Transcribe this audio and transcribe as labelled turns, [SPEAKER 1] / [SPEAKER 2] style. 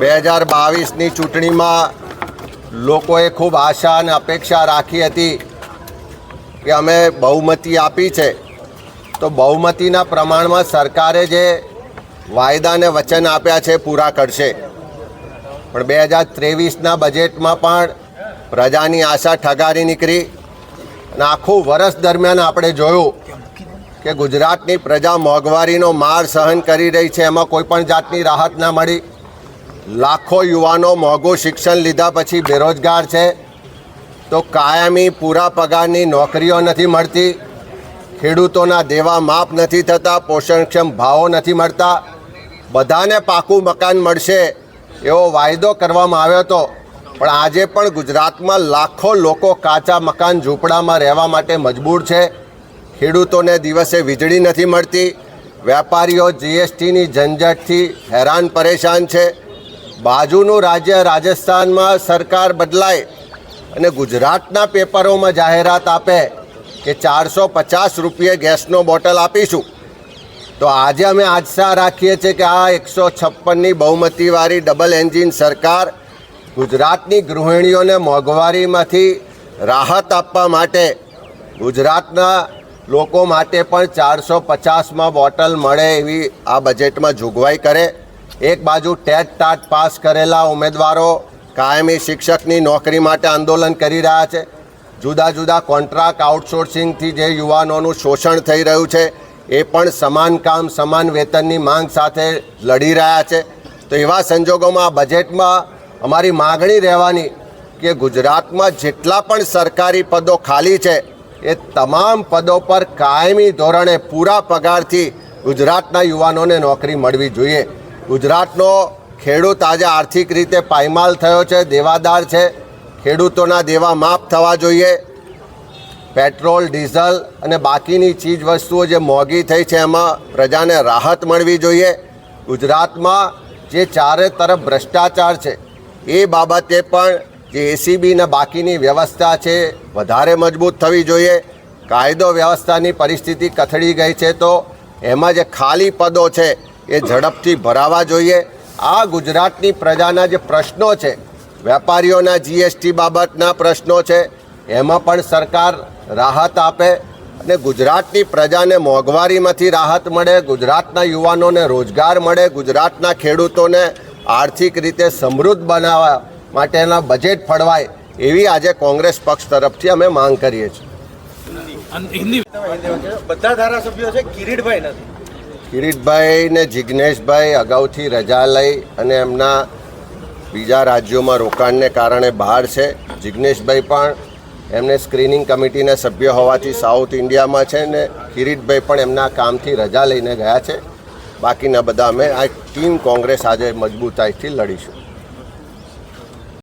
[SPEAKER 1] 2022ની ચૂંટણીમાં લોકોએ ખૂબ આશા અને અપેક્ષા રાખી હતી કે અમે બહુમતી આપી છે તો બહુમતીના પ્રમાણમાં સરકારે જે વાયદા અને વચન આપ્યા છે પૂરા કરશે, પણ 2023ના બજેટમાં પણ પ્રજાની આશા ઠગારી નીકળી અને આખું વર્ષ દરમિયાન આપણે જોયું કે ગુજરાતની પ્રજા મોંઘવારીનો માર સહન કરી રહી છે, એમાં કોઈ પણ જાતની રાહત ના મળી। લાખો યુવાનો મોંઘું શિક્ષણ લીધા પછી બેરોજગાર છે, તો કાયમી પૂરા પગારની નોકરીઓ નથી મળતી, ખેડૂતોના દેવા માફ નથી થતા, પોષણક્ષમ ભાવો નથી મળતા, બધાને પાકું મકાન મળશે એવો વાયદો કરવામાં આવ્યો હતો, પણ આજે પણ ગુજરાતમાં લાખો લોકો કાચા મકાન ઝૂંપડામાં રહેવા માટે મજબૂર છે। ખેડૂતોને દિવસે વીજળી નથી મળતી, વેપારીઓ જીએસટીની ઝંઝટથી હેરાન પરેશાન છે। બાજુનું રાજ્ય રાજસ્થાનમાં સરકાર બદલાય અને ગુજરાતના પેપરોમાં જાહેરાત આપે કે 450 રૂપિયે ગેસનો બોટલ આપીશું, તો આજે અમે આશા રાખીએ છીએ કે આ 156ની બહુમતીવાળી ડબલ એન્જિન સરકાર ગુજરાતની ગૃહિણીઓને મોંઘવારીમાંથી રાહત આપવા માટે ગુજરાતના લોકો માટે પણ 450માં બોટલ મળે એવી આ બજેટમાં જોગવાઈ કરે। એક બાજુ ટેટ ટાટ પાસ કરેલા ઉમેદવારો કાયમી શિક્ષકની નોકરી માટે આંદોલન કરી રહ્યા છે, જુદા જુદા કોન્ટ્રાક્ટ આઉટસોર્સિંગથી જે યુવાનોનું શોષણ થઈ રહ્યું છે એ પણ સમાન કામ સમાન વેતનની માંગ સાથે લડી રહ્યા છે। તો એવા સંજોગોમાં આ બજેટમાં અમારી માગણી રહેવાની કે ગુજરાતમાં જેટલા પણ સરકારી પદો ખાલી છે એ તમામ પદો પર કાયમી ધોરણે પૂરા પગારથી ગુજરાતના યુવાનોને નોકરી મળવી જોઈએ। ગુજરાતનો ખેડૂત આજે આર્થિક રીતે પાયમાલ થયો છે, દેવાદાર છે, ખેડૂતોના દેવા માફ થવા જોઈએ। પેટ્રોલ ડીઝલ અને બાકીની ચીજ વસ્તુઓ જે મોંઘી થઈ છે એમાં પ્રજાને રાહત મળવી જોઈએ। ગુજરાતમાં જે ચારે તરફ ભ્રષ્ટાચાર છે એ બાબતે પણ જે એસીબીના બાકીની વ્યવસ્થા છે વધારે મજબૂત થવી જોઈએ। કાયદો વ્યવસ્થાની પરિસ્થિતિ કથળી ગઈ છે, તો એમાં જે ખાલી પદો છે એ ઝડપથી ભરાવા જોઈએ। આ ગુજરાતની પ્રજાના જે પ્રશ્નો છે, વેપારીઓના જીએસટી બાબતના પ્રશ્નો છે, એમાં પણ સરકાર રાહત આપે અને ગુજરાતની પ્રજાને મોંઘવારીમાંથી રાહત મળે, ગુજરાતના યુવાનોને રોજગાર મળે, ગુજરાતના ખેડૂતોને આર્થિક રીતે સમૃદ્ધ બનાવવા માટેના બજેટ ફળવાય એવી આજે કોંગ્રેસ પક્ષ તરફથી અમે માંગ કરીએ છીએ।
[SPEAKER 2] બધા ધારાસભ્યો છે, કિરીટભાઈ નથી।
[SPEAKER 1] કિરીટભાઈ ને જિગ્નેશભાઈ અગાઉથી રજા લઈ અને એમના બીજા રાજ્યોમાં રોકાણને કારણે બહાર છે। જિગ્નેશભાઈ પણ એમને સ્ક્રીનિંગ કમિટીના સભ્ય હોવાથી સાઉથ ઇન્ડિયામાં છે ને કિરીટભાઈ પણ એમના કામથી રજા લઈને ગયા છે। બાકીના બધા અમે આ ટીમ કોંગ્રેસ આજે મજબૂતાઈથી લડીશું।